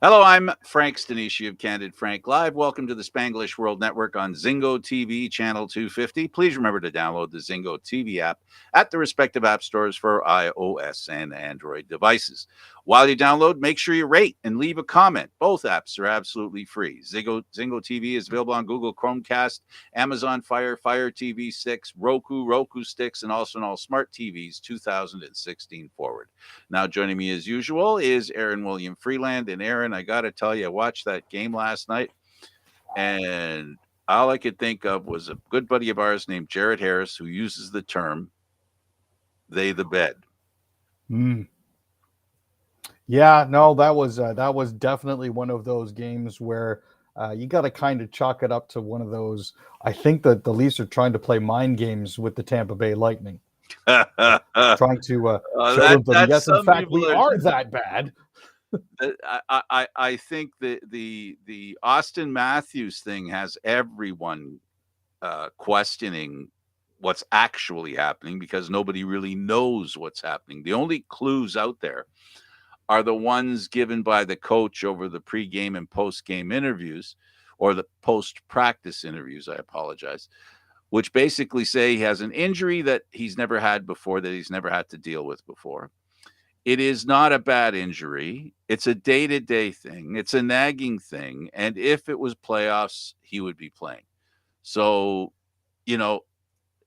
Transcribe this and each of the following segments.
Hello, I'm Frank Stanisci of Candid Frank Live. Welcome to the Spanglish World Network on Zingo TV, channel 250. Please remember to download the Zingo TV app at the respective app stores for iOS and Android devices. While you download, make sure you rate and leave a comment. Both apps are absolutely free. Zingo TV is available on Google Chromecast, Amazon Fire TV sticks, Roku sticks, and also on all smart TVs 2016 forward. Now, joining me as usual is Aaron William Freeland. And Aaron, I got to tell you, I watched that game last night, and all I could think of was a good buddy of ours named Jared Harris, who uses the term "they the bed." Mm. Yeah, no, that was definitely one of those games where you got to kind of chalk it up to one of those. I think that the Leafs are trying to play mind games with the Tampa Bay Lightning, trying to show them that That's yes, in some fact, people we are. are that bad. I think the Austin Matthews thing has everyone questioning what's actually happening because nobody really knows what's happening. The only clues out there are the ones given by the coach over the pregame and postgame interviews, or the post-practice interviews, I apologize, which basically say he has an injury that he's never had before, that he's never had to deal with before. It is not a bad injury. It's a day-to-day thing. It's a nagging thing. And if it was playoffs, he would be playing. So, you know,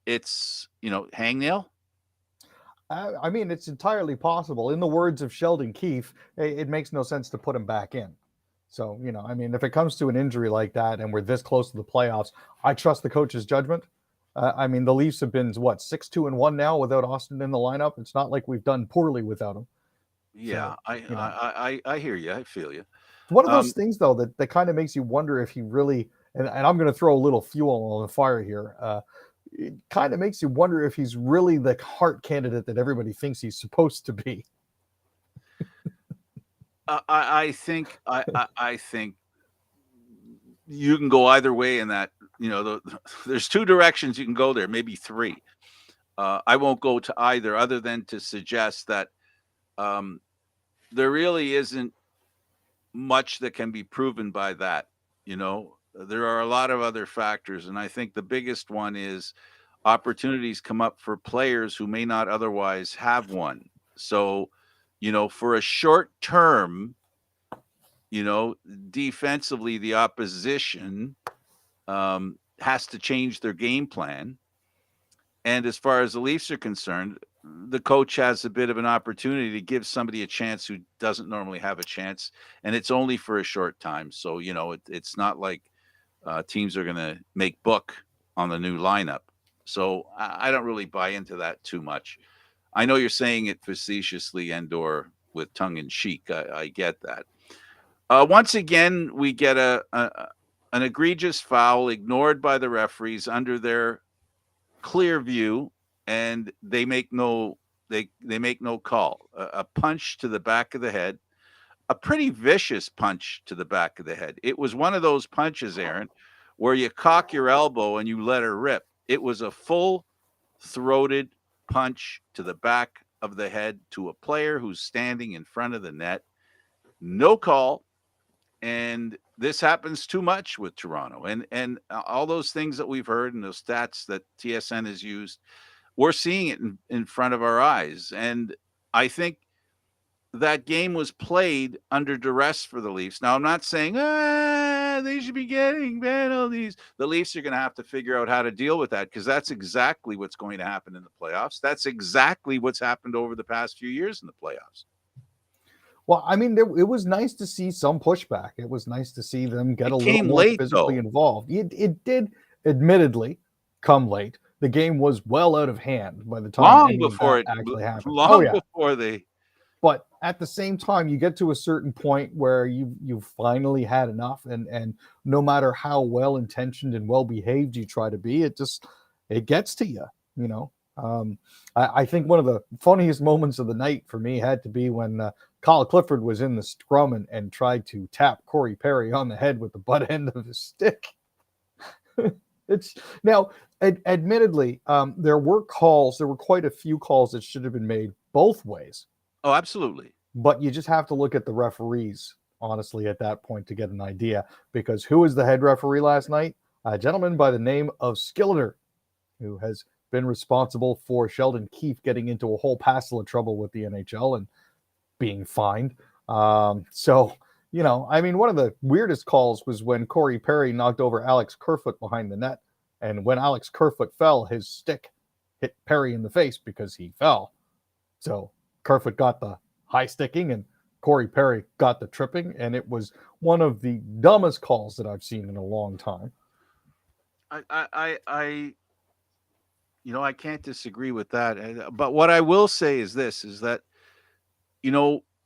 it's, hangnail. I mean, it's entirely possible. In the words of Sheldon Keefe, it makes no sense to put him back in. So, I mean, if it comes to an injury like that and we're this close to the playoffs, I trust the coach's judgment. I mean, the Leafs have been, what, 6-2-1 now without Austin in the lineup? It's not like we've done poorly without him. Yeah, So, I hear you. I feel you. it's one of those Um, things, though, that kind of makes you wonder if he really, and I'm going to throw a little fuel on the fire here. It kind of makes you wonder if he's really the heart candidate that everybody thinks he's supposed to be. I think you can go either way in that. There's two directions you can go there, maybe three. I won't go to either, other than to suggest that um, there really isn't much that can be proven by that. There are a lot of other factors, and I think the biggest one is opportunities come up for players who may not otherwise have one. So, for a short term, you know, defensively, the opposition has to change their game plan. And as far as the Leafs are concerned, the coach has a bit of an opportunity to give somebody a chance who doesn't normally have a chance, and it's only for a short time. So it's not like teams are going to make book on the new lineup. So I don't really buy into that too much. I know you're saying it facetiously and/or with tongue in cheek. I get that. Once again, we get an egregious foul ignored by the referees under their clear view, and they make no call. A punch to the back of the head, a pretty vicious punch to the back of the head. It was one of those punches, Aaron, where you cock your elbow and you let her rip. It was a full throated punch to the back of the head to a player who's standing in front of the net. No call. And this happens too much with Toronto, and all those things that we've heard and those stats that TSN has used, we're seeing it in front of our eyes. And I think that game was played under duress for the Leafs. Now, I'm not saying they should be getting penalties. The Leafs are going to have to figure out how to deal with that, because that's exactly what's going to happen in the playoffs. That's exactly what's happened over the past few years in the playoffs. Well, I mean, it was nice to see some pushback. It was nice to see them get a It little came more late, physically though. involved. It did, admittedly, come late. The game was well out of hand by the time Long any of before that it, actually happened. Oh long yeah, before they. but at the same time, you get to a certain point where you finally had enough, and no matter how well intentioned and well behaved you try to be, it gets to you. You know, I think one of the funniest moments of the night for me had to be when Kyle Clifford was in the scrum and tried to tap Corey Perry on the head with the butt end of his stick. It's now, admittedly, there were calls. There were quite a few calls that should have been made both ways, Oh, absolutely. but you just have to look at the referees honestly, at that point to get an idea. Because who was the head referee last night? A gentleman by the name of Skillner, who has been responsible for Sheldon Keefe getting into a whole passel of trouble with the NHL and being fined. So, I mean, one of the weirdest calls was when Corey Perry knocked over Alex Kerfoot behind the net. And when Alex Kerfoot fell, his stick hit Perry in the face because he fell. So Kerfoot got the high sticking and Corey Perry got the tripping. And it was one of the dumbest calls that I've seen in a long time. I can't disagree with that. But what I will say is this, is that,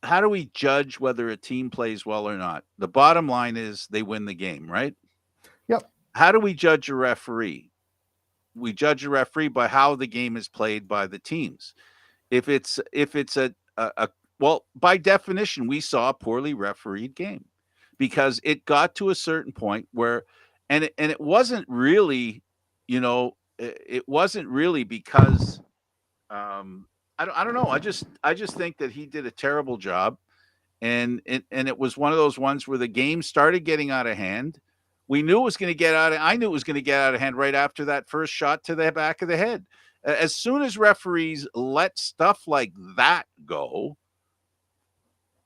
how do we judge whether a team plays well or not? The bottom line is they win the game, right? Yep. How do we judge a referee? We judge a referee by how the game is played by the teams. If it's a well, by definition, we saw a poorly refereed game because it got to a certain point where, and it wasn't really, it wasn't really because, I don't know. I just think that he did a terrible job, and it was one of those ones where the game started getting out of hand. We knew it was going to get out of. I knew it was going to get out of hand right after that first shot to the back of the head. As soon as referees let stuff like that go,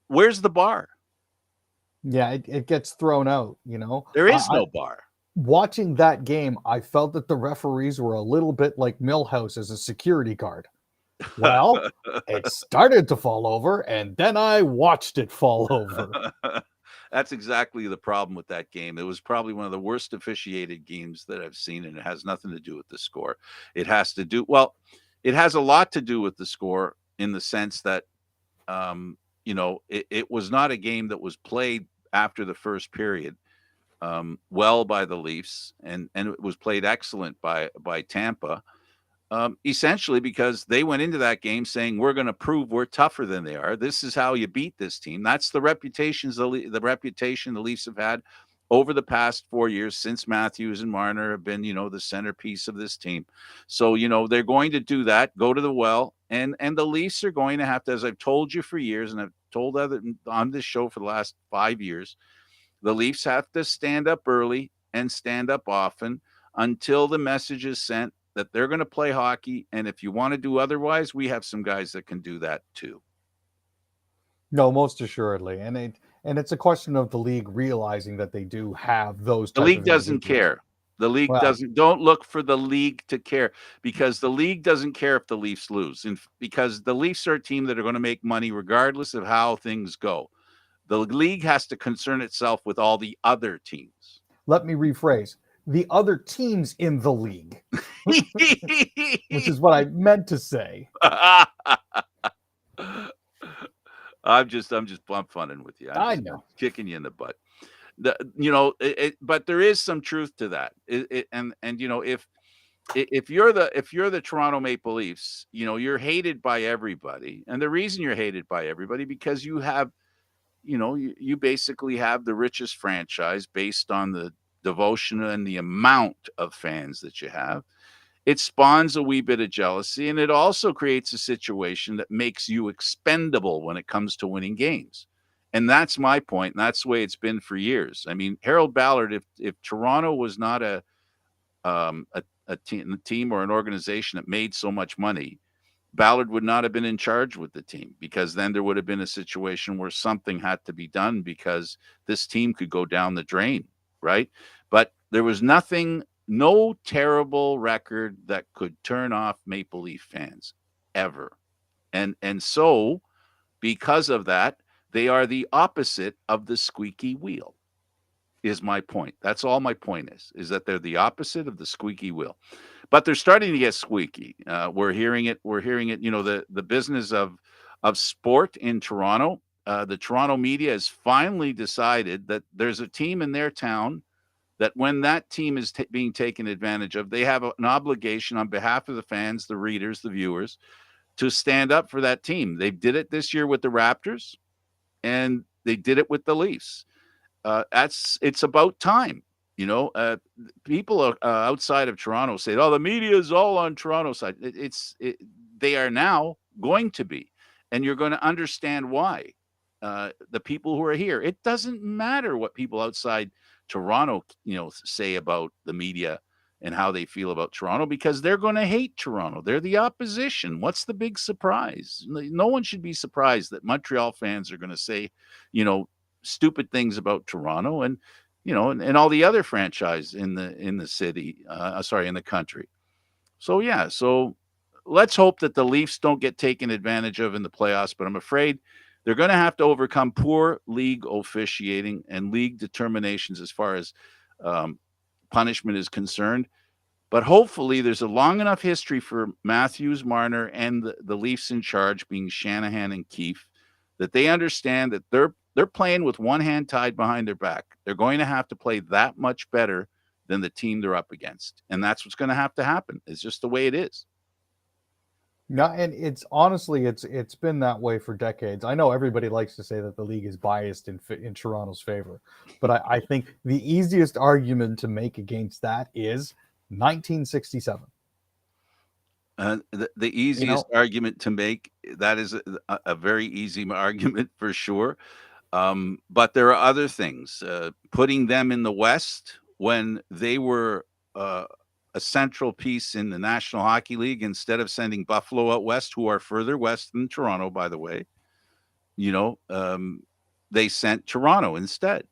where's the bar? Yeah, it gets thrown out. There is no bar. Watching that game, I felt that the referees were a little bit like Milhouse as a security guard. Well, it started to fall over, and then I watched it fall over. That's exactly the problem with that game. It was probably one of the worst officiated games that I've seen, and it has nothing to do with the score. It has a lot to do with the score in the sense that, it was not a game that was played after the first period well by the Leafs, and it was played excellent by Tampa. Essentially because they went into that game saying, we're going to prove we're tougher than they are. This is how you beat this team. That's the reputation the Leafs have had over the past 4 years since Matthews and Marner have been, the centerpiece of this team. So, they're going to do that, go to the well, and the Leafs are going to have to, as I've told you for years, and I've told on this show for the last 5 years, the Leafs have to stand up early and stand up often until the message is sent that they're going to play hockey. And if you want to do otherwise, we have some guys that can do that too. No, most assuredly. And it's a question of the league realizing that they do have those. The league doesn't care. The league don't look for the league to care, because the league doesn't care if the Leafs lose, and because the Leafs are a team that are going to make money regardless of how things go. The league has to concern itself with all the other teams. Let me rephrase. The other teams in the league, which is what I meant to say. I'm funning with you. I know, kicking you in the butt. But there is some truth to that. If you're the Toronto Maple Leafs, you're hated by everybody, and the reason you're hated by everybody because you have, you basically have the richest franchise based on the devotion and the amount of fans that you have. It spawns a wee bit of jealousy, and it also creates a situation that makes you expendable when it comes to winning games. And that's my point, and that's the way it's been for years. I mean, Harold Ballard, if Toronto was not a team or an organization that made so much money, Ballard would not have been in charge with the team, because then there would have been a situation where something had to be done because this team could go down the drain, right? But there was no terrible record that could turn off Maple Leaf fans ever. And so because of that, they are the opposite of the squeaky wheel, is my point. That's all my point is that they're the opposite of the squeaky wheel. But they're starting to get squeaky. We're hearing it. The business of sport in Toronto. The Toronto media has finally decided that there's a team in their town that when that team is being taken advantage of, they have an obligation on behalf of the fans, the readers, the viewers, to stand up for that team. They did it this year with the Raptors, and they did it with the Leafs. It's about time. People outside of Toronto say, "Oh, the media is all on Toronto's side." They are now going to be, and you're going to understand why. the people who are here. It doesn't matter what people outside Toronto, say about the media and how they feel about Toronto, because they're going to hate Toronto. They're the opposition. What's the big surprise? No one should be surprised that Montreal fans are going to say, stupid things about Toronto and, and all the other franchise in the city, in the country. So, yeah. So let's hope that the Leafs don't get taken advantage of in the playoffs, but I'm afraid they're going to have to overcome poor league officiating and league determinations as far as punishment is concerned. But hopefully there's a long enough history for Matthews, Marner, and the Leafs in charge, being Shanahan and Keefe, that they understand that they're playing with one hand tied behind their back. They're going to have to play that much better than the team they're up against. And that's what's going to have to happen. It's just the way it is. No, and it's honestly, it's been that way for decades. I know everybody likes to say that the league is biased in Toronto's favor, but I think the easiest argument to make against that is 1967. The easiest argument to make, that is a very easy argument for sure. But there are other things. Putting them in the West when they were a central piece in the National Hockey League, instead of sending Buffalo out west, who are further west than Toronto, by the way, they sent Toronto instead.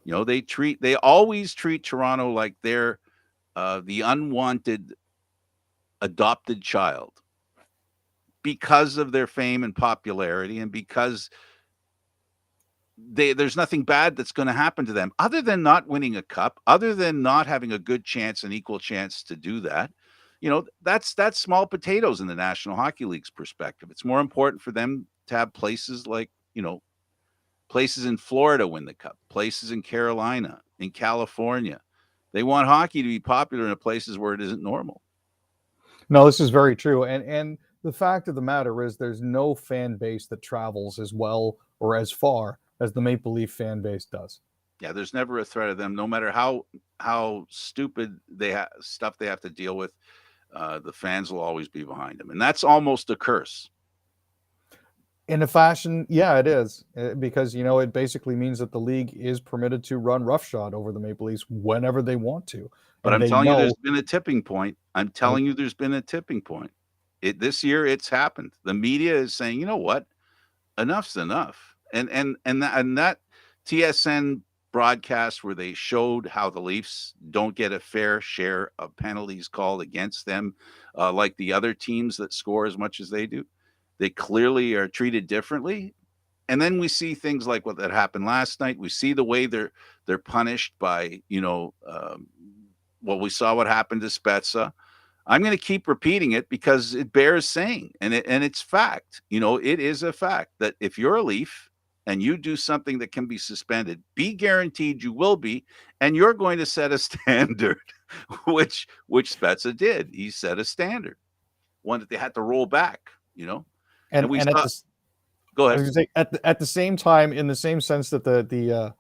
They always treat Toronto like they're the unwanted adopted child because of their fame and popularity, and because there's nothing bad that's going to happen to them other than not winning a cup, other than not having a good chance, an equal chance to do that. That's small potatoes in the National Hockey League's perspective. It's more important for them to have places like, places in Florida win the cup, places in Carolina, in California. They want hockey to be popular in the places where it isn't normal. No, this is very true. And the fact of the matter is there's no fan base that travels as well or as far as the Maple Leaf fan base does. Yeah, there's never a threat of them, no matter how stupid stuff they have to deal with. The fans will always be behind them, and that's almost a curse. In a fashion, yeah, it is, because it basically means that the league is permitted to run roughshod over the Maple Leafs whenever they want to. But I'm telling you, there's been a tipping point. This year, it's happened. The media is saying, you know what, enough's enough. And that TSN broadcast where they showed how the Leafs don't get a fair share of penalties called against them, like the other teams that score as much as they do. They clearly are treated differently. And then we see things like what that happened last night. We see the way they're punished by, we saw what happened to Spezza. I'm going to keep repeating it because it bears saying, and it's fact. It is a fact that if you're a Leaf and you do something that can be suspended, be guaranteed you will be, and you're going to set a standard, which Spezza did. He set a standard, one that they had to roll back. And we saw. Go ahead. I was going to say, at the same time, in the same sense that the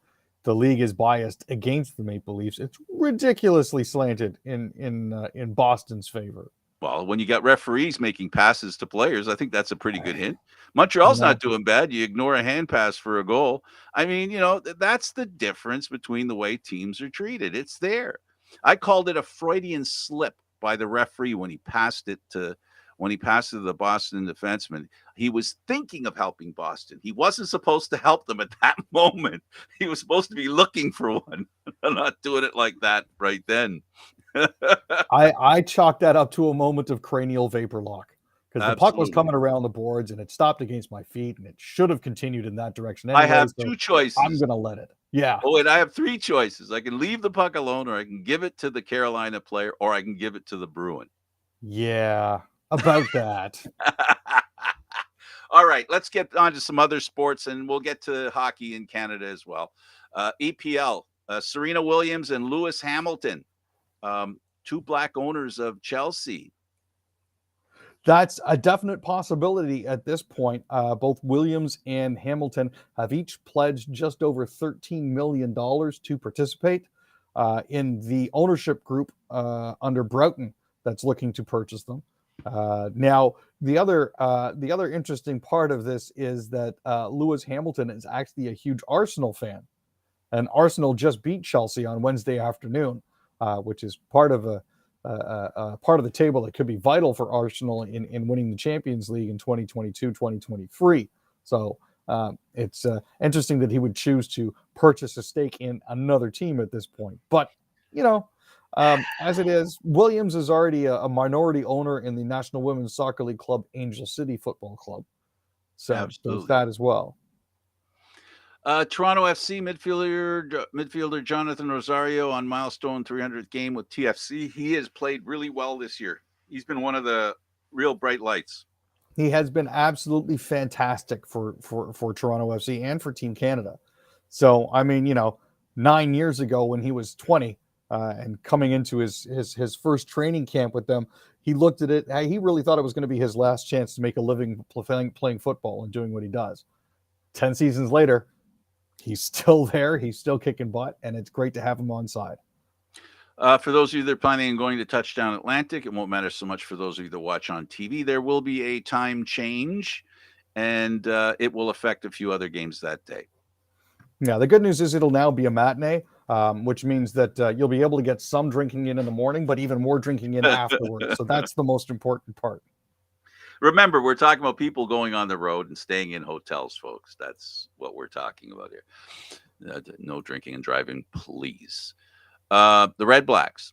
league is biased against the Maple Leafs, it's ridiculously slanted in Boston's favor. Well, when you got referees making passes to players, I think that's a pretty good hint. Montreal's not doing bad. You ignore a hand pass for a goal. I mean, that's the difference between the way teams are treated. It's there. I called it a Freudian slip by the referee when he passed it to the Boston defenseman. He was thinking of helping Boston. He wasn't supposed to help them at that moment. He was supposed to be looking for one, not doing it like that right then. I chalked that up to a moment of cranial vapor lock, because the puck was coming around the boards and it stopped against my feet, and it should have continued in that direction anyway. I have two choices. I'm going to let it. Yeah. Oh, and I have three choices. I can leave the puck alone, or I can give it to the Carolina player, or I can give it to the Bruin. Yeah, about that. All right, let's get on to some other sports, and we'll get to hockey in Canada as well. EPL, Serena Williams and Lewis Hamilton, two black owners of Chelsea. That's a definite possibility at this point. Both Williams and Hamilton have each pledged just over $13 million to participate in the ownership group under Broughton that's looking to purchase them. Now, the other interesting part of this is that Lewis Hamilton is actually a huge Arsenal fan, and Arsenal just beat Chelsea on Wednesday afternoon, which is part of part of the table that could be vital for Arsenal in winning the Champions League in 2022-2023. So it's interesting that he would choose to purchase a stake in another team at this point. But, you know, as it is, Williams is already a minority owner in the National Women's Soccer League club, Angel City Football Club. So there's Absolutely. that as well. Toronto FC midfielder Jonathan Rosario on milestone 300th game with TFC. He has played really well this year. He's been one of the real bright lights. He has been absolutely fantastic for Toronto FC and for Team Canada. So, I mean, 9 years ago when he was 20 and coming into his first training camp with them, he looked at it. He really thought it was going to be his last chance to make a living playing football and doing what he does. 10 seasons later, he's still there. He's still kicking butt, and it's great to have him on side. For those of you that are planning on going to Touchdown Atlantic, it won't matter so much for those of you that watch on TV. There will be a time change, and it will affect a few other games that day. Yeah, the good news is it'll now be a matinee, which means that you'll be able to get some drinking in the morning, but even more drinking in afterwards. So that's the most important part. Remember, we're talking about people going on the road and staying in hotels, folks. That's what we're talking about here. No drinking and driving, please. The Red Blacks.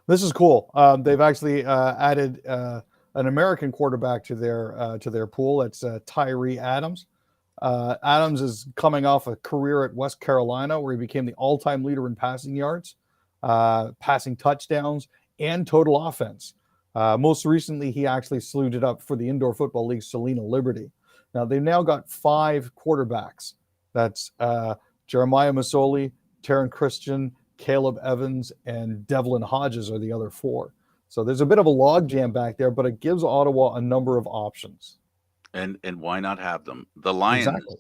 This is cool. They've actually added an American quarterback to their pool. It's Tyree Adams. Adams is coming off a career at West Carolina where he became the all-time leader in passing yards, passing touchdowns, and total offense. Most recently, he actually saluted up for the Indoor Football League Salina Liberty. Now, they've now got 5 quarterbacks. That's Jeremiah Masoli, Taron Christian, Caleb Evans, and Devlin Hodges are the other 4. So there's a bit of a logjam back there, but it gives Ottawa a number of options. And why not have them? The Lions. Exactly.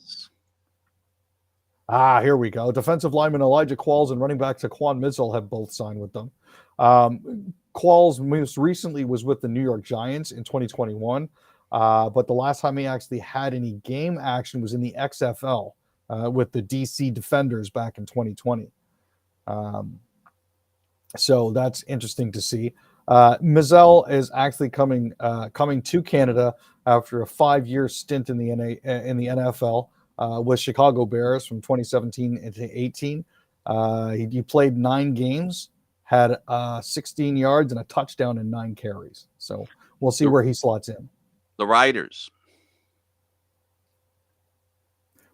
Here we go. Defensive lineman Elijah Qualls and running back Taquan Mitchell have both signed with them. Qualls most recently was with the New York Giants in 2021, but the last time he actually had any game action was in the XFL with the DC Defenders back in 2020. So that's interesting to see. Mizell is actually coming to Canada after a 5-year stint in the NFL with Chicago Bears from 2017 into 18. He played 9 games, had 16 yards and a touchdown and 9 carries. So we'll see where he slots in. The Riders.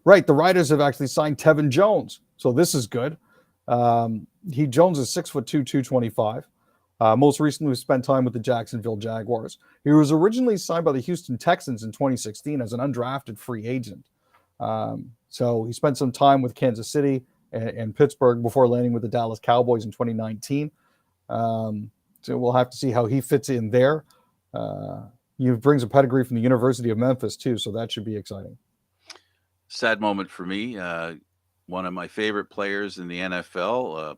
Right, the Riders have actually signed Tevin Jones, so this is good. Jones is 6'2", 225. Most recently, spent time with the Jacksonville Jaguars. He was originally signed by the Houston Texans in 2016 as an undrafted free agent. So he spent some time with Kansas City and Pittsburgh before landing with the Dallas Cowboys in 2019. So we'll have to see how he fits in there. He brings a pedigree from the University of Memphis, too, so that should be exciting. Sad moment for me. One of my favorite players in the NFL,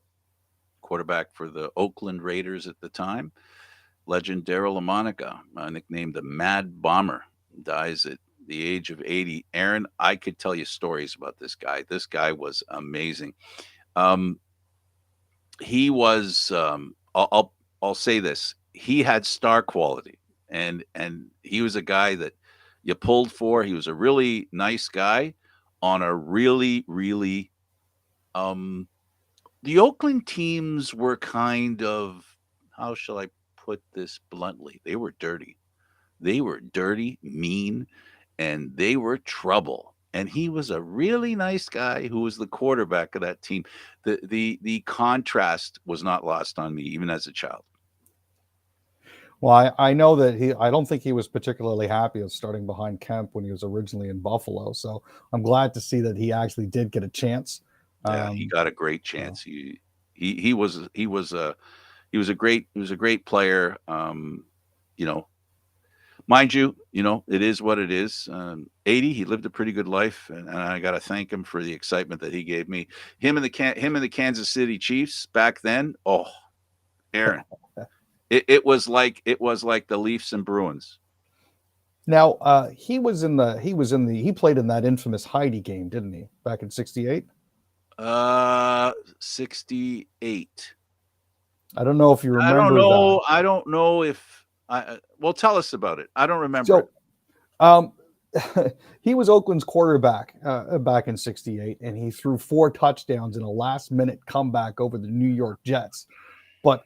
quarterback for the Oakland Raiders at the time, legend Darryl LaMonica, nicknamed the Mad Bomber, dies at the age of 80. Aaron, I could tell you stories about this guy. This guy was amazing. He was, I'll say this, he had star quality, and he was a guy that you pulled for. He was a really nice guy on a really, really, the Oakland teams were kind of, how shall I put this bluntly? They were dirty. They were dirty, mean, and they were trouble. And he was a really nice guy who was the quarterback of that team. The contrast was not lost on me, even as a child. Well, I know that I don't think he was particularly happy of starting behind Kemp when he was originally in Buffalo. So I'm glad to see that he actually did get a chance. Yeah, he got a great chance. He was a great player. Mind you, it is what it is. 80, he lived a pretty good life, and I got to thank him for the excitement that he gave me. Him and the Kansas City Chiefs back then. Oh, Aaron, It was like the Leafs and Bruins. Now, he played in that infamous Heidi game, didn't he? Back in '68. 68. I don't know if you I don't remember that. know. I don't know if well, tell us about it. I don't remember it. So, um, he was Oakland's quarterback back in '68, and he threw 4 touchdowns in a last-minute comeback over the New York Jets. But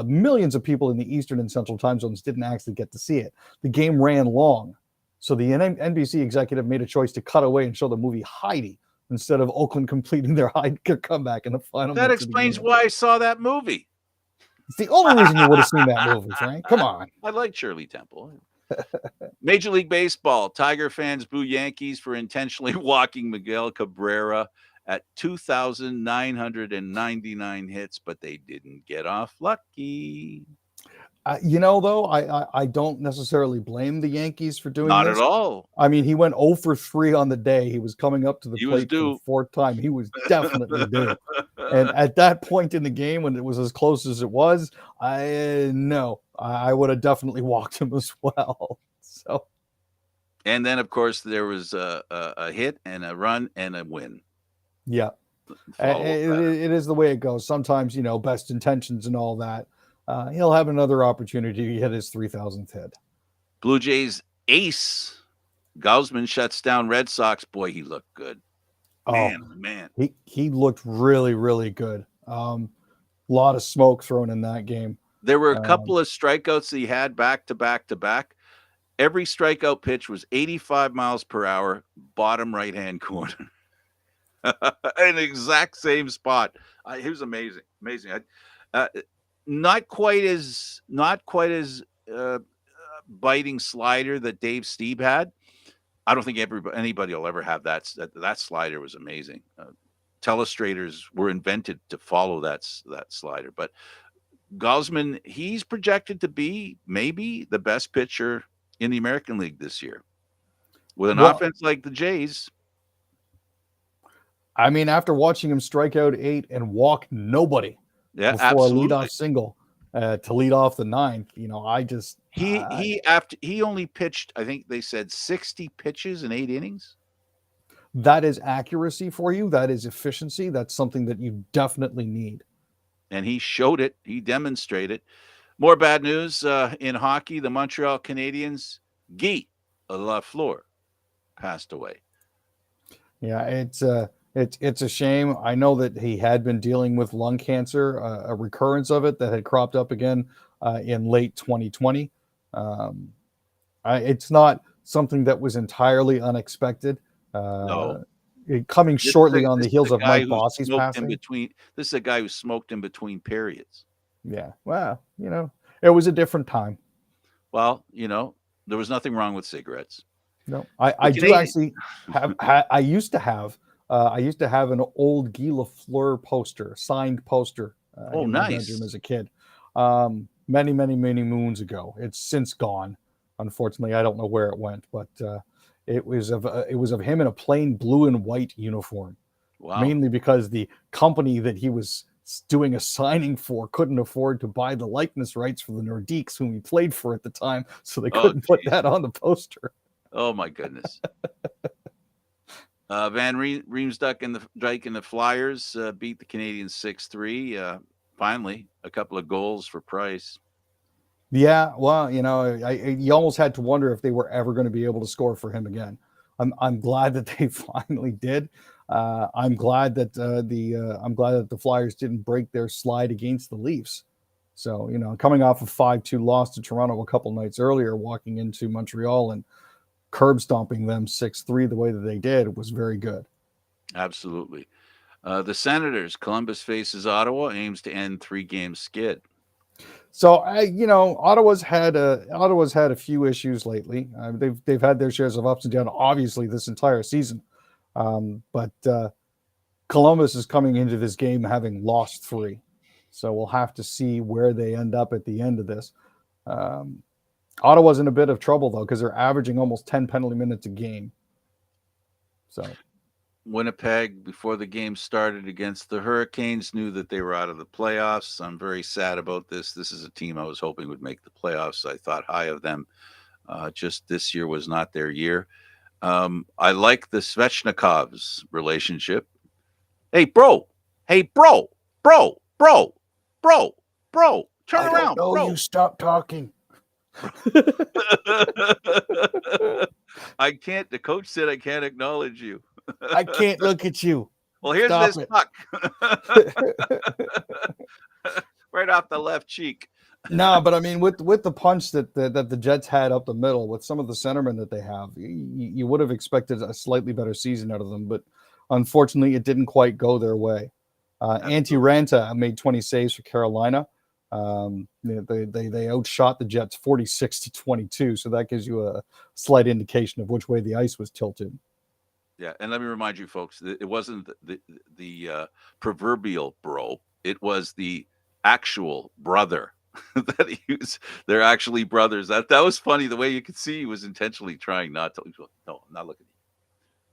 millions of people in the Eastern and Central time zones didn't actually get to see it. The game ran long, so the NBC executive made a choice to cut away and show the movie Heidi instead of Oakland completing their Heidi comeback in the final That minutes of the explains game. why I saw that movie. It's the only reason you would have seen that movie, Frank. Come on. I like Shirley Temple. Major League Baseball. Tiger fans boo Yankees for intentionally walking Miguel Cabrera at 2,999 hits, but they didn't get off lucky. Though, I don't necessarily blame the Yankees for doing Not at this. all. I mean, he went 0 for 3 on the day. He was coming up to the He was plate for the due. 4th time. He was definitely due. And at that point in the game, when it was as close as it was, I would have definitely walked him as well. So, And then, of course, there was a hit and a run and a win. yeah, it is the way it goes. Sometimes, best intentions and all that. He'll have another opportunity to hit his 3,000th hit. Blue Jays ace Gausman shuts down Red Sox. Boy, he looked good. Man. He looked really, really good. Lot of smoke thrown in that game. There were a couple of strikeouts that he had back to back to back. Every strikeout pitch was 85 miles per hour, bottom right-hand corner. An exact same spot. He was amazing. Not quite as biting slider that Dave Stieb had. I don't think anybody will ever have that. That slider was amazing. Telestrators were invented to follow that slider. But Gausman, he's projected to be maybe the best pitcher in the American League this year. With an offense like the Jays. I mean, after watching him strike out 8 and walk nobody before absolutely. a leadoff single to lead off the 9th, I just he only pitched, I think they said 60 pitches in 8 innings. That is accuracy for you. That is efficiency. That's something that you definitely need. And he showed it. He demonstrated. More bad news in hockey. The Montreal Canadiens, Guy Lafleur, passed away. Yeah, it's a shame. I know that he had been dealing with lung cancer, a recurrence of it that had cropped up again in late 2020. It's not something that was entirely unexpected. No. Coming shortly on the heels of Mike Bossy's passing. This is a guy who smoked in between periods. Yeah. Well, it was a different time. Well, there was nothing wrong with cigarettes. No, I do actually have. I used to have an old Guy Lafleur poster, signed poster. In my nice. bedroom as a kid, many moons ago. It's since gone. Unfortunately, I don't know where it went, but it was of him in a plain blue and white uniform. Wow. Mainly because the company that he was doing a signing for couldn't afford to buy the likeness rights for the Nordiques, whom he played for at the time, so they couldn't put that on the poster. Oh my goodness. Van Riemsdyk and the Flyers beat the Canadiens 6-3. Finally, a couple of goals for Price. Yeah, well, you almost had to wonder if they were ever going to be able to score for him again. I'm glad that they finally did. I'm glad that the Flyers didn't break their slide against the Leafs. So, coming off a 5-2 loss to Toronto a couple nights earlier, walking into Montreal and curb stomping them 6-3 the way that they did was very good. Absolutely. The Senators, Columbus faces Ottawa, aims to end 3-game skid. So, Ottawa's had a few issues lately. They've had their shares of ups and downs, obviously, this entire season. But Columbus is coming into this game having lost 3. So we'll have to see where they end up at the end of this. Ottawa's in a bit of trouble, though, because they're averaging almost 10 penalty minutes a game. So Winnipeg, before the game started against the Hurricanes, knew that they were out of the playoffs. I'm very sad about this. This is a team I was hoping would make the playoffs. I thought high of them. Just this year was not their year. I like the Svechnikovs relationship. Hey, bro. Hey, bro. Bro. Bro. Bro. Bro. Turn I don't around, know. bro. You stop talking. I can't. The coach said I can't acknowledge you. I can't look at you. Well, here's Stop this it. puck. Right off the left cheek. No, but I mean, with the punch that the Jets had up the middle, with some of the centermen that they have, you would have expected a slightly better season out of them. But unfortunately, it didn't quite go their way. Antti Ranta made 20 saves for Carolina. They outshot the Jets 46-22, so that gives you a slight indication of which way the ice was tilted. Yeah, and let me remind you, folks, it wasn't the proverbial bro; it was the actual brother. That he was, they're actually brothers. That was funny. The way you could see he was intentionally trying not to. No, I'm not looking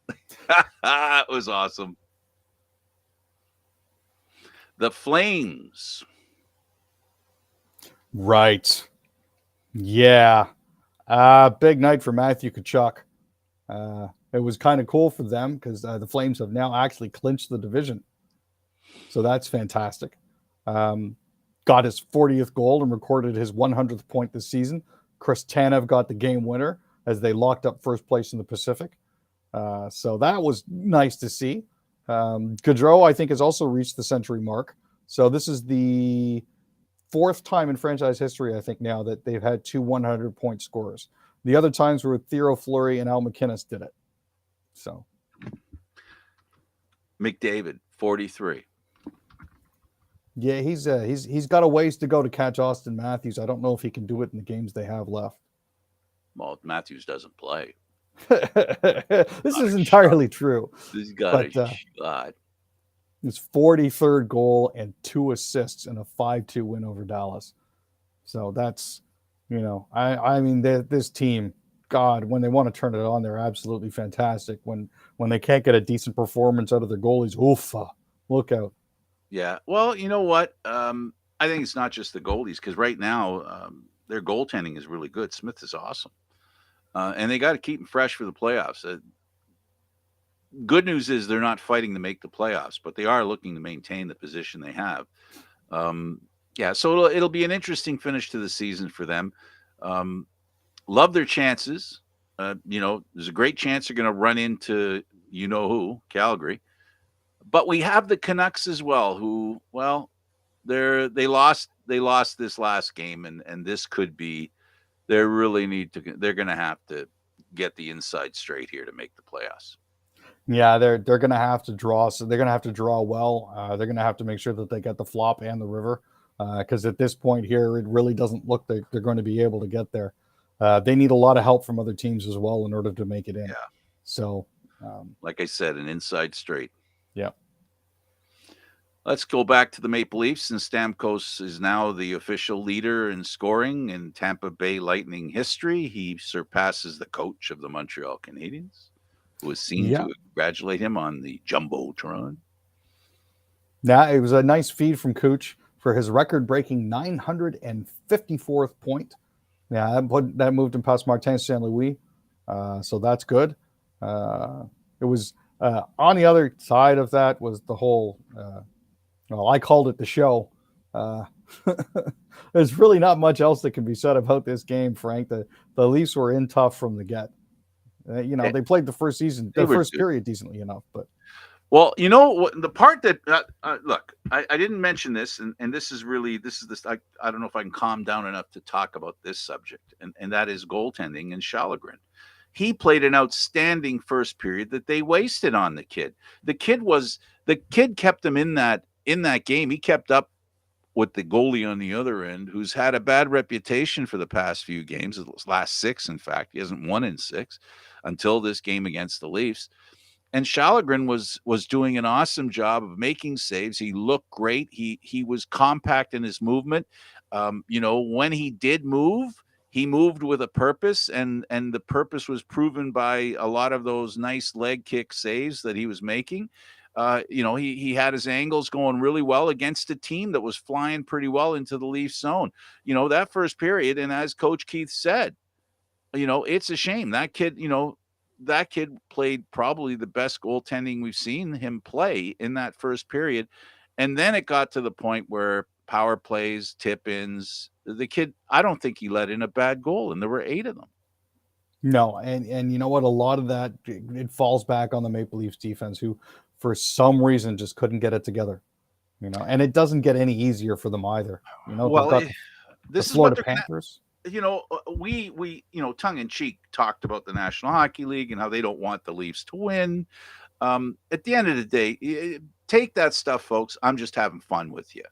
at you. It was awesome. The Flames. Right. Yeah. Big night for Matthew Tkachuk. It was kind of cool for them because the Flames have now actually clinched the division. So that's fantastic. Got his 40th goal and recorded his 100th point this season. Chris Tanev got the game winner as they locked up first place in the Pacific. So that was nice to see. Gaudreau, I think, has also reached the century mark. So this is the fourth time in franchise history, I think, now that they've had two 100-point scorers. The other times were Theo Fleury and Al McInnes did it. So McDavid, 43. Yeah, he's got a ways to go to catch Austin Matthews. I don't know if he can do it in the games they have left. Well, Matthews doesn't play. This is entirely true. He's got a shot. His 43rd goal and 2 assists in a 5-2 win over Dallas. So that's, I mean, this team, God, when they want to turn it on, they're absolutely fantastic. When they can't get a decent performance out of their goalies, look out. Yeah. Well, you know what? I think it's not just the goalies because right now their goaltending is really good. Smith is awesome. And they got to keep him fresh for the playoffs. Good news is they're not fighting to make the playoffs, but they are looking to maintain the position they have. So it'll be an interesting finish to the season for them. Love their chances. There's a great chance they're going to run into who, Calgary. But we have the Canucks as well, who, well, they lost this last game, and this could be they're going to have to get the inside straight here to make the playoffs. Yeah, they're going to have to draw. So they're going to have to draw well. They're going to have to make sure that they get the flop and the river, because at this point here, it really doesn't look like they're going to be able to get there. They need a lot of help from other teams as well in order to make it in. Yeah. So, like I said, an inside straight. Yeah. Let's go back to the Maple Leafs, and Stamkos is now the official leader in scoring in Tampa Bay Lightning history. He surpasses the coach of the Montreal Canadiens, who was seen to congratulate him on the Jumbotron. Yeah, it was a nice feed from Cooch for his record-breaking 954th point. Yeah, that moved him past Martin St. Louis, so that's good. It was on the other side of that was the whole. I called it the show. There's really not much else that can be said about this game, Frank. The Leafs were in tough from the get. They played the first period decently enough, but. Well, the part that look, I didn't mention this, and this is this. I don't know if I can calm down enough to talk about this subject, and that is goaltending and Shalagrin. He played an outstanding first period that they wasted on the kid. The kid kept him in that game. He kept up with the goalie on the other end, who's had a bad reputation for the past few games, the last 6, in fact. He hasn't won in 6 until this game against the Leafs. And Shalagrin was doing an awesome job of making saves. He looked great. He was compact in his movement. When he did move, he moved with a purpose, and the purpose was proven by a lot of those nice leg kick saves that he was making. He had his angles going really well against a team that was flying pretty well into the Leafs zone. That first period, and as Coach Keith said, it's a shame that kid. That kid played probably the best goaltending we've seen him play in that first period, and then it got to the point where power plays, tip-ins. The kid, I don't think he let in a bad goal, and there were 8 of them. No, and you know what? A lot of that, it falls back on the Maple Leafs defense, who for some reason just couldn't get it together. And it doesn't get any easier for them either. They've got the this is what Florida Panthers. We tongue in cheek talked about the National Hockey League and how they don't want the Leafs to win. At the end of the day, take that stuff, folks. I'm just having fun with you.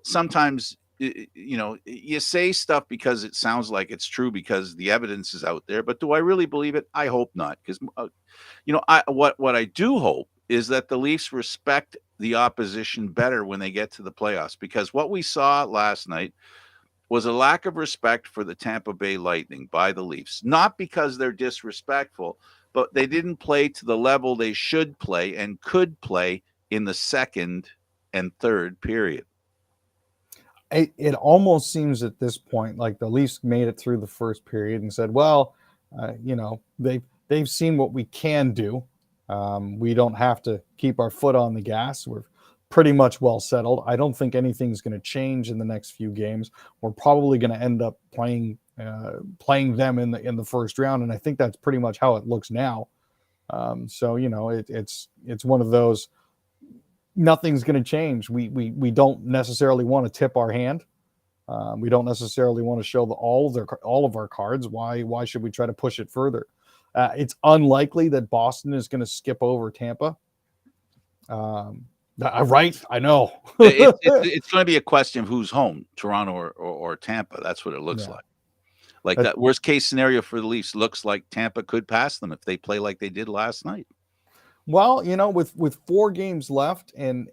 Sometimes you say stuff because it sounds like it's true because the evidence is out there. But do I really believe it? I hope not. Because what I do hope is that the Leafs respect the opposition better when they get to the playoffs. Because what we saw last night was a lack of respect for the Tampa Bay Lightning by the Leafs. Not because they're disrespectful, but they didn't play to the level they should play and could play in the second and third period. It almost seems at this point like the Leafs made it through the first period and said, well, they've seen what we can do. We don't have to keep our foot on the gas. We're pretty much well settled. I don't think anything's going to change in the next few games. We're probably going to end up playing them in the first round, and I think that's pretty much how it looks now. It's one of those. Nothing's going to change. We don't necessarily want to tip our hand. We don't necessarily want to show all of our cards. Why should we try to push it further? It's unlikely that Boston is going to skip over Tampa. Right? I know. it's going to be a question of who's home, Toronto or Tampa. That's what it looks like. Like that worst case scenario for the Leafs looks like Tampa could pass them if they play like they did last night. Well, with 4 games left and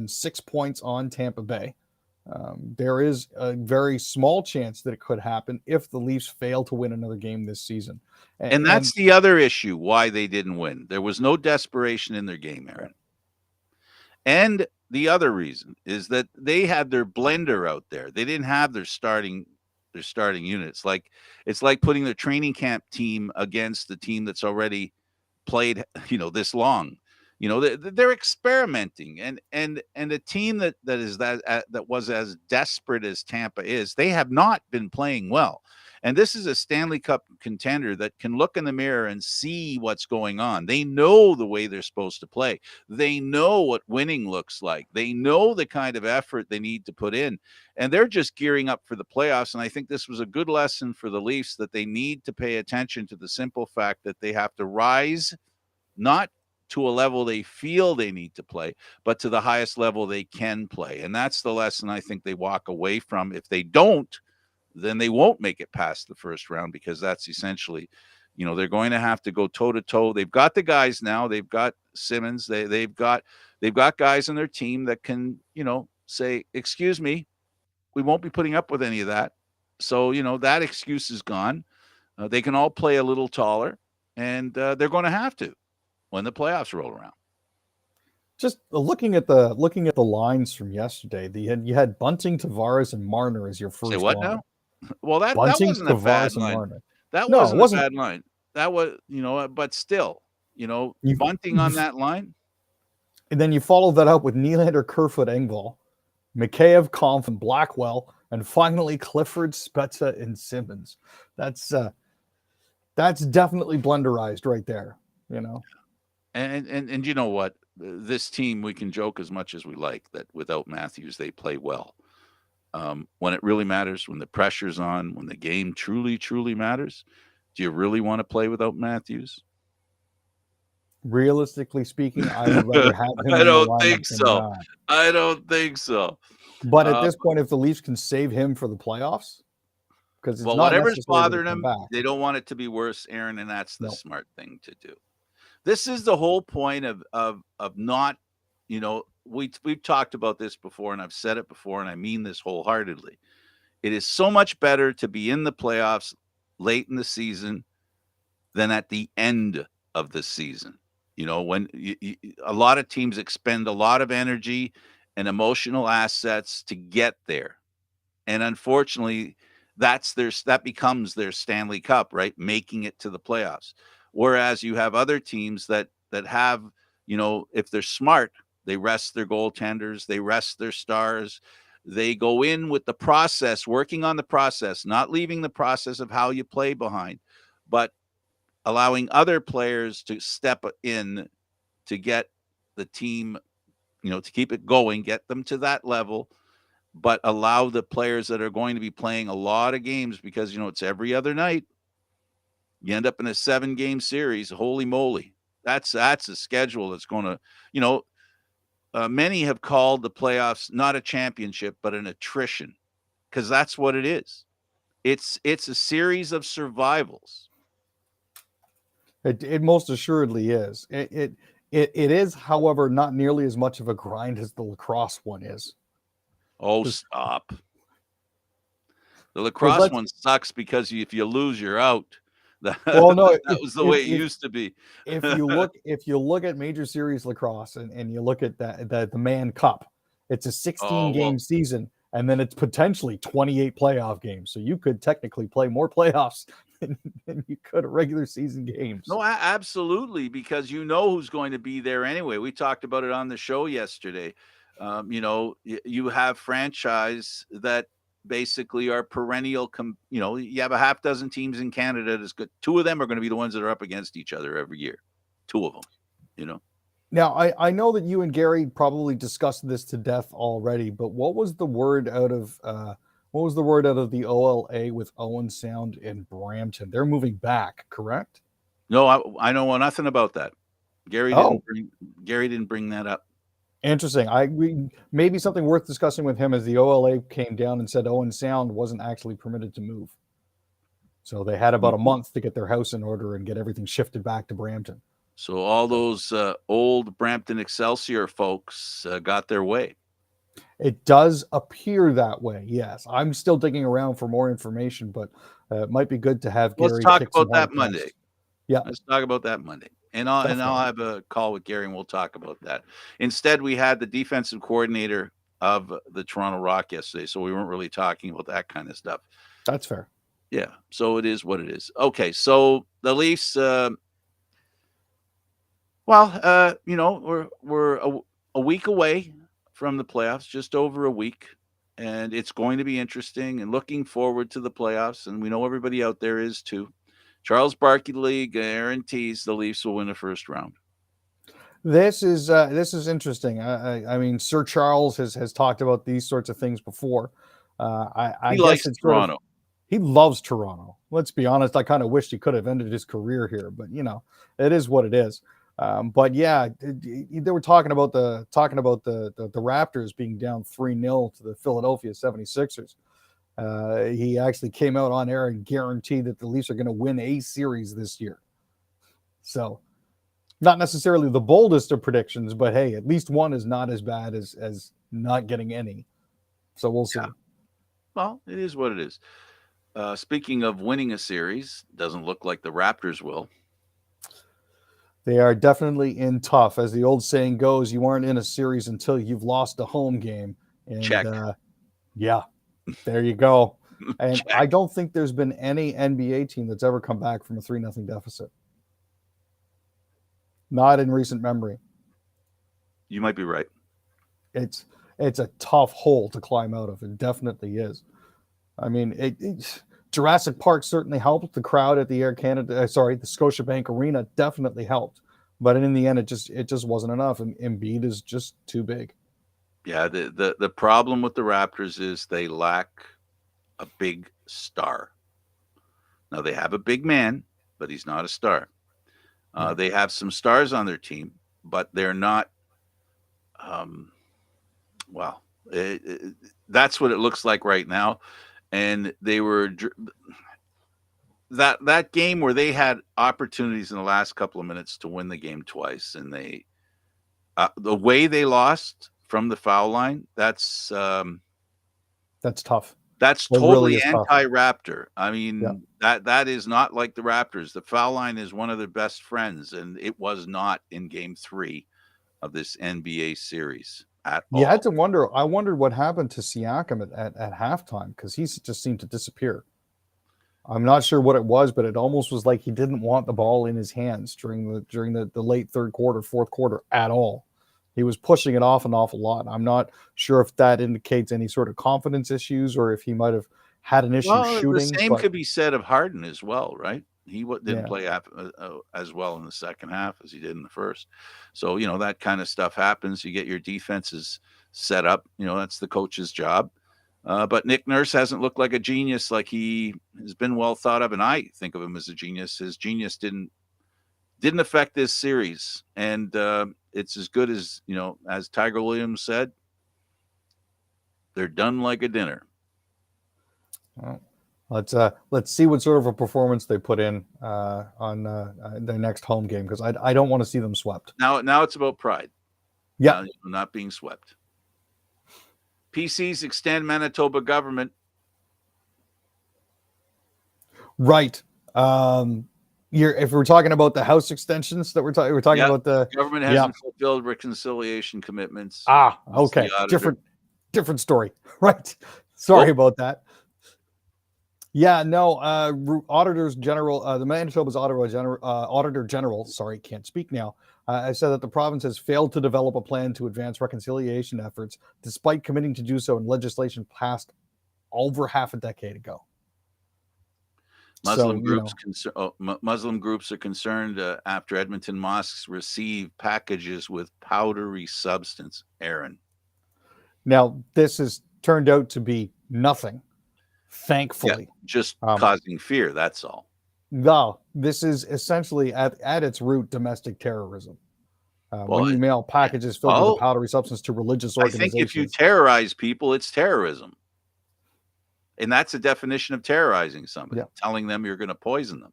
6 points on Tampa Bay, there is a very small chance that it could happen if the Leafs fail to win another game this season. And that's the other issue why they didn't win. There was no desperation in their game, Aaron. And the other reason is that they had their blender out there. They didn't have their starting units. It's like putting their training camp team against the team that's already played this long. They're experimenting, and a team that was as desperate as Tampa is, they have not been playing well. And this is a Stanley Cup contender that can look in the mirror and see what's going on. They know the way they're supposed to play. They know what winning looks like. They know the kind of effort they need to put in, and they're just gearing up for the playoffs. And I think this was a good lesson for the Leafs, that they need to pay attention to the simple fact that they have to rise, not to a level they feel they need to play, but to the highest level they can play. And that's the lesson I think they walk away from. If they don't, then they won't make it past the first round, because that's essentially, they're going to have to go toe to toe. They've got the guys now. They've got Simmons. They've got guys on their team that can, say, excuse me, we won't be putting up with any of that. So, that excuse is gone. They can all play a little taller, and they're going to have to when the playoffs roll around. Just looking at the lines from yesterday, you had Bunting, Tavares, and Marner as your first. Say what line. Now? Well, that Bunting, wasn't a bad line. Marner. That wasn't a bad line. That was, but still, Bunting on that line. And then you follow that up with Nylander, Kerfoot, Engvall, Mikheyev, Kampf, and Blackwell, and finally Clifford, Spezza, and Simmons. That's definitely blenderized right there. And you know what? This team, we can joke as much as we like that without Matthews, they play well. When it really matters, when the pressure's on, when the game truly, truly matters, do you really want to play without Matthews? Realistically speaking, I would rather have him. I don't think so. I don't think so. But at this point, if the Leafs can save him for the playoffs, because it's not whatever's bothering them, they don't want it to be worse, Aaron, and that's the smart thing to do. This is the whole point of not, we've talked about this before, and I've said it before, and I mean this wholeheartedly. It is so much better to be in the playoffs late in the season than at the end of the season. You know, when a lot of teams expend a lot of energy and emotional assets to get there. And unfortunately, that becomes their Stanley Cup, right? Making it to the playoffs. Whereas you have other teams that have, if they're smart, they rest their goaltenders, they rest their stars. They go in with the process, working on the process, not leaving the process of how you play behind, but allowing other players to step in to get the team, to keep it going, get them to that level, but allow the players that are going to be playing a lot of games because, it's every other night. You end up in a 7-game series. Holy moly. That's a schedule that's going to, many have called the playoffs not a championship, but an attrition, because that's what it is. It's a series of survivals. It most assuredly is. It is, however, not nearly as much of a grind as the lacrosse one is. Oh, stop. The Because lacrosse one sucks because if you lose, you're out. That was the way it used to be. if you look at Major Series lacrosse and you look at the Mann Cup, it's a 16-game season, and then it's potentially 28 playoff games. So you could technically play more playoffs than you could regular season games. No, absolutely, because who's going to be there anyway. We talked about it on the show yesterday. You have franchise that basically are perennial. You have a half dozen teams in Canada that's good. 2 of them are going to be the ones that are up against each other every year. 2 of them. Now, I know that you and Gary probably discussed this to death already, but what was the word out of the OLA with Owen Sound and Brampton? They're moving back, correct? No, I know nothing about that. Gary didn't bring that up. Interesting. Maybe something worth discussing with him, as the OLA came down and said Owen Sound wasn't actually permitted to move. So they had about a month to get their house in order and get everything shifted back to Brampton. So all those old Brampton Excelsior folks got their way. It does appear that way, yes. I'm still digging around for more information, but it might be good to have Gary. Let's talk about that Monday. Yeah, let's talk about that Monday. And I'll have a call with Gary and we'll talk about that. Instead, we had the defensive coordinator of the Toronto Rock yesterday, so we weren't really talking about that kind of stuff. That's fair. Yeah, so it is what it is. Okay, so the Leafs, we're a week away from the playoffs, just over a week, and it's going to be interesting and looking forward to the playoffs, and we know everybody out there is too. Charles Barkley guarantees the Leafs will win the first round. This is interesting. I mean, Sir Charles has talked about these sorts of things before. He likes Toronto. He loves Toronto. Let's be honest. I kind of wished he could have ended his career here, but it is what it is. But yeah, they were talking about the Raptors being down 3-0 to the Philadelphia 76ers. He actually came out on air and guaranteed that the Leafs are going to win a series this year. So, not necessarily the boldest of predictions, but hey, at least one is not as bad as not getting any. So we'll see. Yeah. Well, it is what it is. Speaking of winning a series, doesn't look like the Raptors will. They are definitely in tough. As the old saying goes, you aren't in a series until you've lost a home game. And, check. Yeah, there you go. And Check. I don't think there's been any NBA team that's ever come back from a 3-0 deficit. Not in recent memory. You might be right. It's a tough hole to climb out of. It definitely is. I mean, Jurassic Park certainly helped. The crowd at the the Scotiabank Arena definitely helped. But in the end, it just wasn't enough. And Embiid is just too big. Yeah, the problem with the Raptors is they lack a big star. Now, they have a big man, but he's not a star. They have some stars on their team, but they're not. That's what it looks like right now. And they were that game where they had opportunities in the last couple of minutes to win the game twice, and they the way they lost from the foul line, that's tough. That's It really totally is tough. anti-Raptor. I Yeah. mean, that is not like the Raptors. The foul line is one of their best friends, and it was not in Game 3 of this NBA series at You had all. to wonder. I wondered what happened to Siakam at halftime because he just seemed to disappear. I'm not sure what it was, but it almost was like he didn't want the ball in his hands during the late third quarter, fourth quarter at all. He was pushing it off an awful lot. I'm not sure if that indicates any sort of confidence issues or if he might have had an issue Well, the shooting. same But could be said of Harden as well, right? He didn't yeah, play as well in the second half as he did in the first. So, that kind of stuff happens. You get your defenses set up. That's the coach's job. But Nick Nurse hasn't looked like a genius like he has been well thought of, and I think of him as a genius. His genius didn't affect this series, and it's as good as Tiger Williams said, they're done like a dinner. well, let's see what sort of a performance they put in on their next home game because I don't want to see them swept. Now it's about pride. Yeah, Not being swept. PCs extend Manitoba government. right. If we're talking about the house extensions that we're talking about the government hasn't fulfilled reconciliation commitments. Okay, different story, right? Sorry about that. Yeah, no. Auditors General, the Manitoba's Auditor General, sorry, can't speak now. I said that the province has failed to develop a plan to advance reconciliation efforts, despite committing to do so in legislation passed over half a decade ago. Muslim groups are concerned after Edmonton mosques receive packages with powdery substance. Aaron. Now, this has turned out to be nothing, thankfully. Yeah, just causing fear, that's all. No, this is essentially at its root domestic terrorism. When you mail packages filled with a powdery substance to religious organizations. I think if you terrorize people, it's terrorism. And that's a definition of terrorizing somebody, telling them you're going to poison them.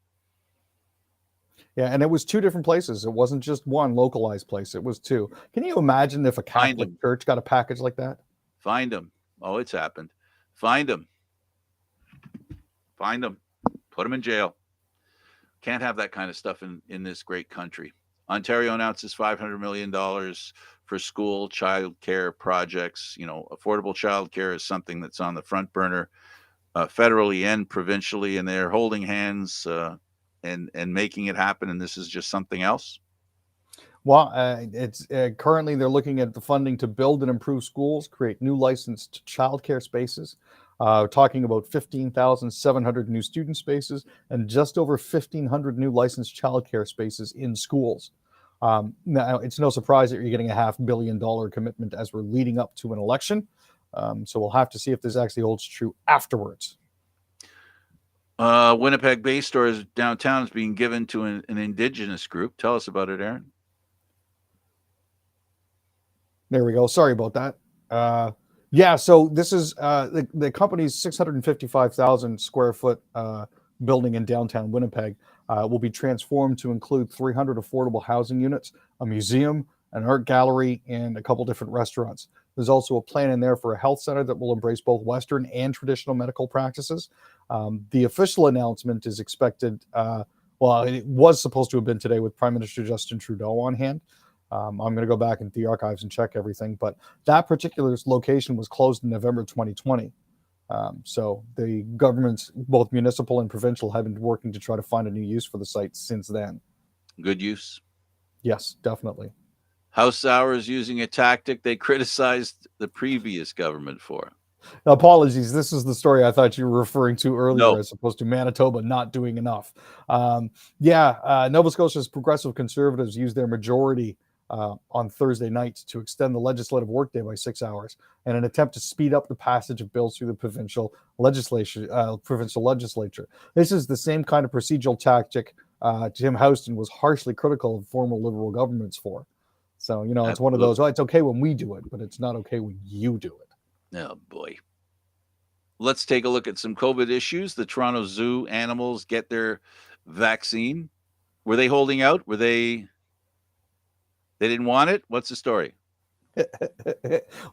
Yeah, and it was two different places. It wasn't just one localized place. It was two. Can you imagine if a Catholic church got a package like that? Find them. Oh, it's happened. Find them. Put them in jail. Can't have that kind of stuff in this great country. Ontario announces $500 million for school child care projects. Affordable child care is something that's on the front burner federally and provincially, and they're holding hands and making it happen. And this is just something else. Well, it's currently they're looking at the funding to build and improve schools, create new licensed childcare spaces. Talking about 15,700 new student spaces and just over 1,500 new licensed childcare spaces in schools. Now, it's no surprise that you're getting a $500 million commitment as we're leading up to an election. So we'll have to see if this actually holds true afterwards. Winnipeg Bay Stores downtown is being given to an Indigenous group. Tell us about it, Aaron. There we go. Sorry about that. Yeah, so this is the company's 655,000 square foot building in downtown Winnipeg will be transformed to include 300 affordable housing units, a museum, an art gallery, and a couple different restaurants. There's also a plan in there for a health center that will embrace both Western and traditional medical practices. The official announcement is expected, it was supposed to have been today with Prime Minister Justin Trudeau on hand. I'm going to go back into the archives and check everything, but that particular location was closed in November 2020. So the governments, both municipal and provincial, have been working to try to find a new use for the site since then. Good use? Yes, definitely. House Hours using a tactic they criticized the previous government for. Apologies. This is the story I thought you were referring to earlier, No. as opposed to Manitoba not doing enough. Nova Scotia's progressive conservatives used their majority on Thursday night to extend the legislative workday by 6 hours in an attempt to speed up the passage of bills through the provincial legislature. This is the same kind of procedural tactic Jim Houston was harshly critical of former Liberal governments for. So, it's one of those, it's okay when we do it, but it's not okay when you do it. Oh, boy. Let's take a look at some COVID issues. The Toronto Zoo animals get their vaccine. Were they holding out? They didn't want it? What's the story?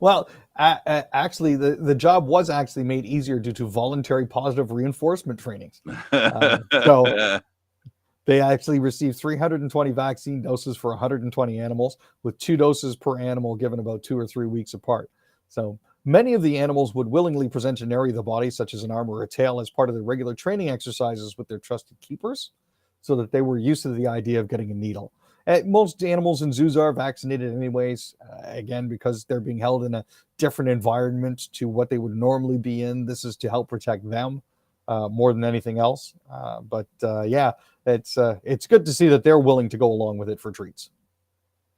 Well, actually, the job was actually made easier due to voluntary positive reinforcement trainings. So they actually received 320 vaccine doses for 120 animals, with 2 doses per animal given about 2 or 3 weeks apart. So many of the animals would willingly present an area of the body, such as an arm or a tail, as part of the regular training exercises with their trusted keepers, so that they were used to the idea of getting a needle. Most animals in zoos are vaccinated anyways, again, because they're being held in a different environment to what they would normally be in. This is to help protect them more than anything else. Yeah, it's good to see that they're willing to go along with it for treats.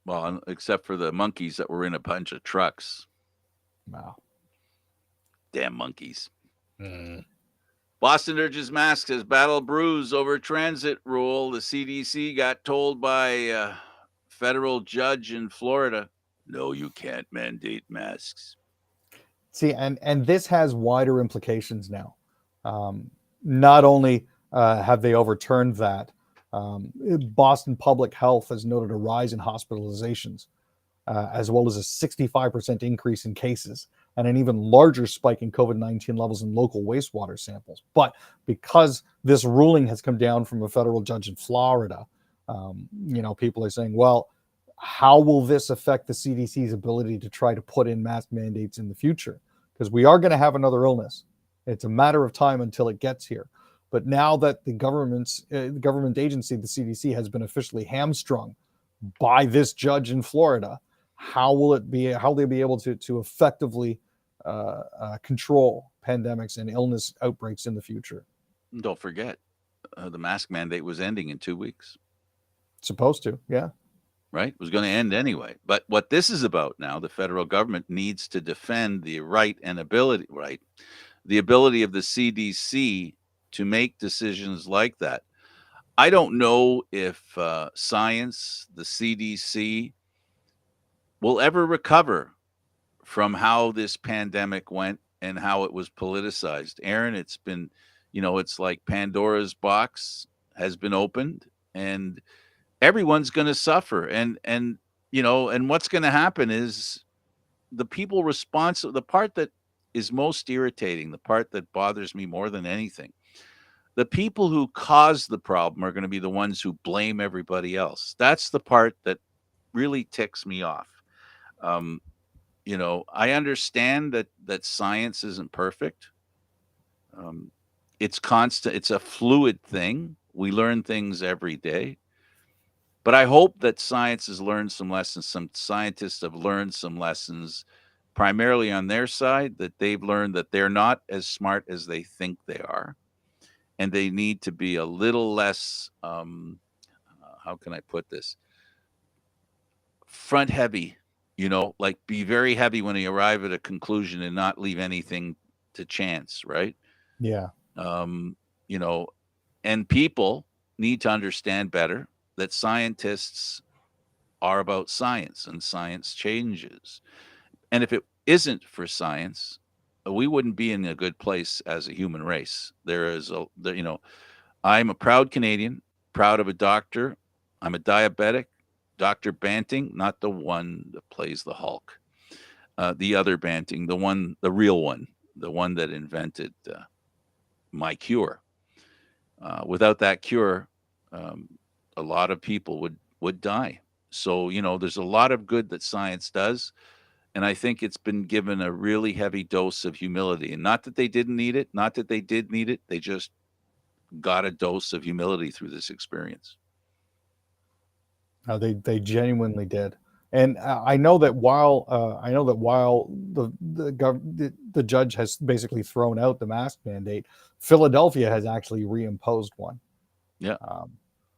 Well, except for the monkeys that were in a bunch of trucks. Wow. Damn monkeys. Mm. Boston urges masks as battle brews over transit rule. The CDC got told by a federal judge in Florida, no, you can't mandate masks. See, and this has wider implications now. Not only have they overturned that, Boston Public Health has noted a rise in hospitalizations, as well as a 65% increase in cases and an even larger spike in COVID-19 levels in local wastewater samples. But because this ruling has come down from a federal judge in Florida, people are saying, well, how will this affect the CDC's ability to try to put in mask mandates in the future? Because we are going to have another illness. It's a matter of time until it gets here. But now that the government agency, the CDC, has been officially hamstrung by this judge in Florida, how will they be able to effectively control pandemics and illness outbreaks in the future? Don't forget, the mask mandate was ending in 2 weeks. Supposed to, yeah. Right? It was going to end anyway. But what this is about now, the federal government needs to defend the ability of the CDC to make decisions like that. I don't know if science, the CDC, will ever recover from how this pandemic went and how it was politicized. Aaron, it's been, it's like Pandora's box has been opened, and everyone's going to suffer. And what's going to happen is the people responsible, the part that is most irritating, the part that bothers me more than anything, the people who caused the problem are going to be the ones who blame everybody else. That's the part that really ticks me off. I understand that science isn't perfect. It's constant. It's a fluid thing. We learn things every day. But I hope that science has learned some lessons. Some scientists have learned some lessons, primarily on their side, that they've learned that they're not as smart as they think they are. And they need to be a little less, how can I put this? Front heavy, like be very heavy when you arrive at a conclusion and not leave anything to chance, right? Yeah. Um, and people need to understand better that scientists are about science and science changes. And if it isn't for science, we wouldn't be in a good place as a human race. I'm a proud Canadian, proud of a doctor. I'm a diabetic. Dr. Banting, not the one that plays the Hulk. The other Banting, the real one, the one that invented my cure. Without that cure, a lot of people would die. So, there's a lot of good that science does. And I think it's been given a really heavy dose of humility. And not that they didn't need it, not that they did need it. They just got a dose of humility through this experience. No, they genuinely did. And I know that while the judge has basically thrown out the mask mandate, Philadelphia has actually reimposed one. Yeah.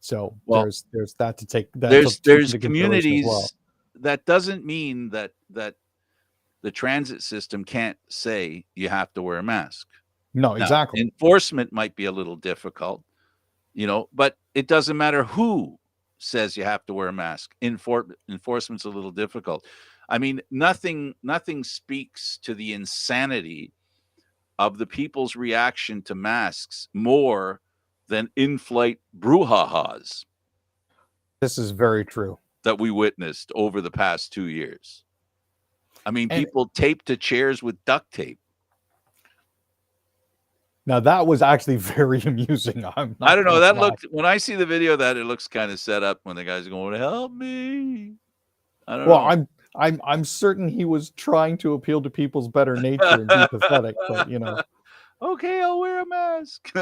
So well, there's that to take. There's into communities as well. that doesn't mean that the transit system can't say you have to wear a mask. No, Now, exactly. enforcement might be a little difficult, but it doesn't matter who says you have to wear a mask. Enforcement's a little difficult. I mean, nothing speaks to the insanity of the people's reaction to masks more than in-flight brouhahas. This is very true. That we witnessed over the past 2 years. I mean, And people taped to chairs with duct tape. now that was actually very amusing. I'm I not don't know. gonna That lie. looked, when I see the video of that, it looks kind of set up when the guy's going, "Help me." I don't Well, know. I'm certain he was trying to appeal to people's better nature and be pathetic, but Okay, I'll wear a mask.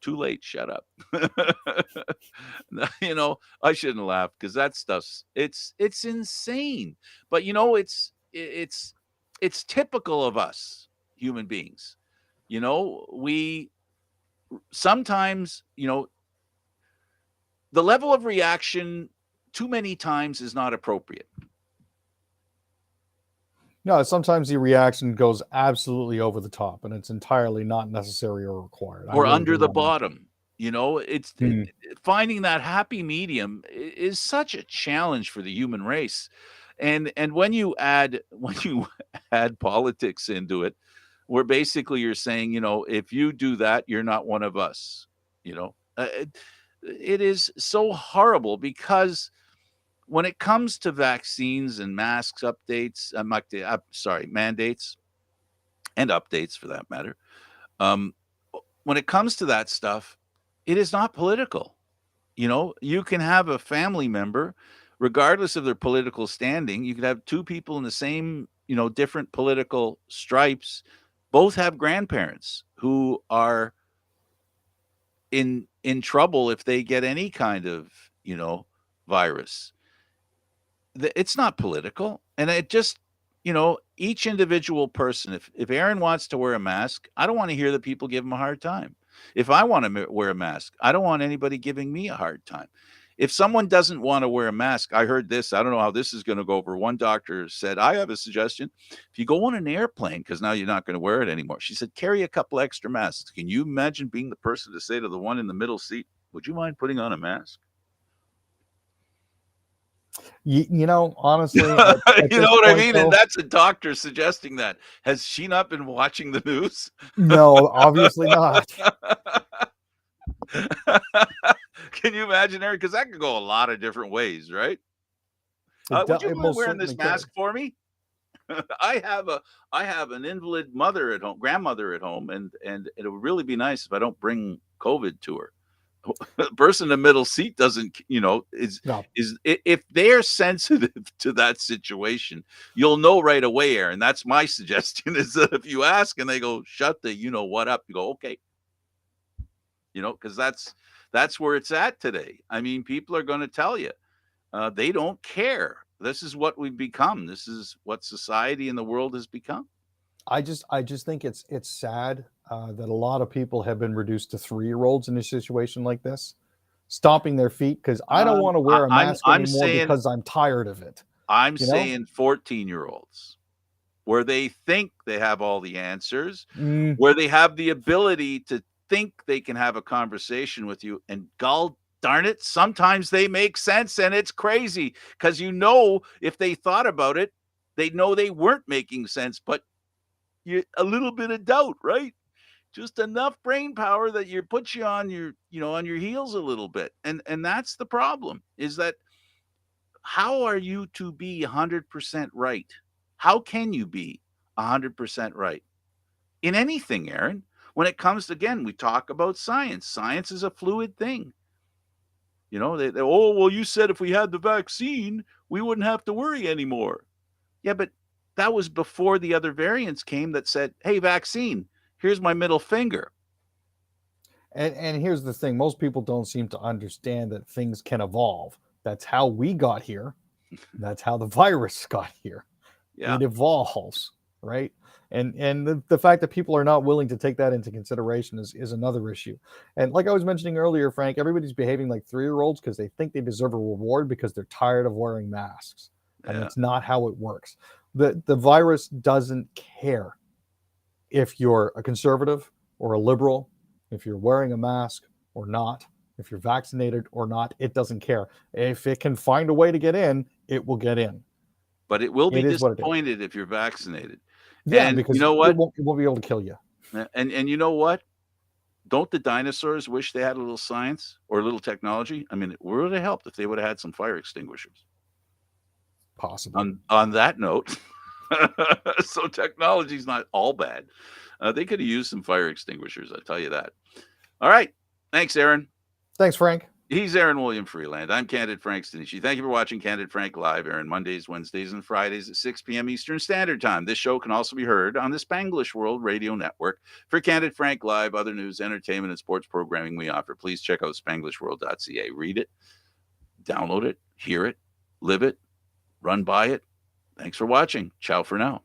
Too late. Shut up. I shouldn't laugh because that stuff's it's insane. But it's typical of us human beings. We sometimes, the level of reaction too many times is not appropriate. no, sometimes the reaction goes absolutely over the top, and it's entirely not necessary or required. I Or really under the believe that. bottom. Hmm. Finding that happy medium is such a challenge for the human race. And when you add add politics into it, where basically you're saying, if you do that, you're not one of us. It is so horrible because when it comes to vaccines and masks updates, mandates and updates for that matter, um, when it comes to that stuff, it is not political. You can have a family member, regardless of their political standing. You could have two people in the same, different political stripes, both have grandparents who are in trouble if they get any kind of, virus. It's not political, and it just, each individual person. If Aaron wants to wear a mask, I don't want to hear that people give him a hard time. If I want to wear a mask, I don't want anybody giving me a hard time. If someone doesn't want to wear a mask, I heard this. I don't know how this is going to go over. One doctor said, I have a suggestion. If you go on an airplane, because now you're not going to wear it anymore, she said, carry a couple extra masks. Can you imagine being the person to say to the one in the middle seat, would you mind putting on a mask? Honestly, at You this know what I point, mean? And though, that's a doctor suggesting that. Has she not been watching the news? no, obviously not. Can you imagine, Eric? Because that could go a lot of different ways, right? Would you It mind most wearing this certainly could. mask for me? I have an invalid mother at home, grandmother at home, and it would really be nice if I don't bring COVID to her. The person in the middle seat doesn't, No, if they're sensitive to that situation, you'll know right away, Aaron. That's my suggestion, is that if you ask and they go, shut the what up, you go, okay. Because that's where it's at today. I mean, people are going to tell you, they don't care. This is what we've become. This is what society and the world has become. I just think it's sad that a lot of people have been reduced to 3-year-olds in a situation like this, stomping their feet because I don't want to wear a mask I'm anymore saying because I'm tired of it. I'm You know? saying 14-year-olds, where they think they have all the answers, Mm, where they have the ability to think they can have a conversation with you, and gall darn it, sometimes they make sense, and it's crazy because if they thought about it, they know they weren't making sense, but a little bit of doubt, right? Just enough brain power that puts you on your heels a little bit, and that's the problem. Is that how are you to be 100% right? How can you be 100% right in anything, Aaron? When it comes to, again, we talk about science. Science is a fluid thing. Oh, well, you said if we had the vaccine, we wouldn't have to worry anymore. Yeah, but that was before the other variants came that said, hey, vaccine, here's my middle finger. and here's the thing: most people don't seem to understand that things can evolve. That's how we got here. That's how the virus got here. Yeah. It evolves, right? And the fact that people are not willing to take that into consideration is another issue. And like I was mentioning earlier, Frank, everybody's behaving like 3-year-olds because they think they deserve a reward because they're tired of wearing masks. And Yeah. that's not how it works. The virus doesn't care if you're a conservative or a liberal, if you're wearing a mask or not, if you're vaccinated or not. It doesn't care. If it can find a way to get in, it will get in. But it will be It is what it is. disappointed if you're vaccinated. Yeah, And you because know it what? won't be able to kill you. And you know what? Don't the dinosaurs wish they had a little science or a little technology? I mean, it would have helped if they would have had some fire extinguishers. possibly. On that note, so technology's not all bad. They could have used some fire extinguishers, I'll tell you that. All right. Thanks, Aaron. Thanks, Frank. He's Aaron William Freeland. I'm Candid Frank Stanisci. Thank you for watching Candid Frank Live, Aaron, Mondays, Wednesdays, and Fridays at 6 p.m. Eastern Standard Time. This show can also be heard on the Spanglish World Radio Network. For Candid Frank Live, other news, entertainment, and sports programming we offer, please check out spanglishworld.ca. Read it, download it, hear it, live it, run by it. Thanks for watching. Ciao for now.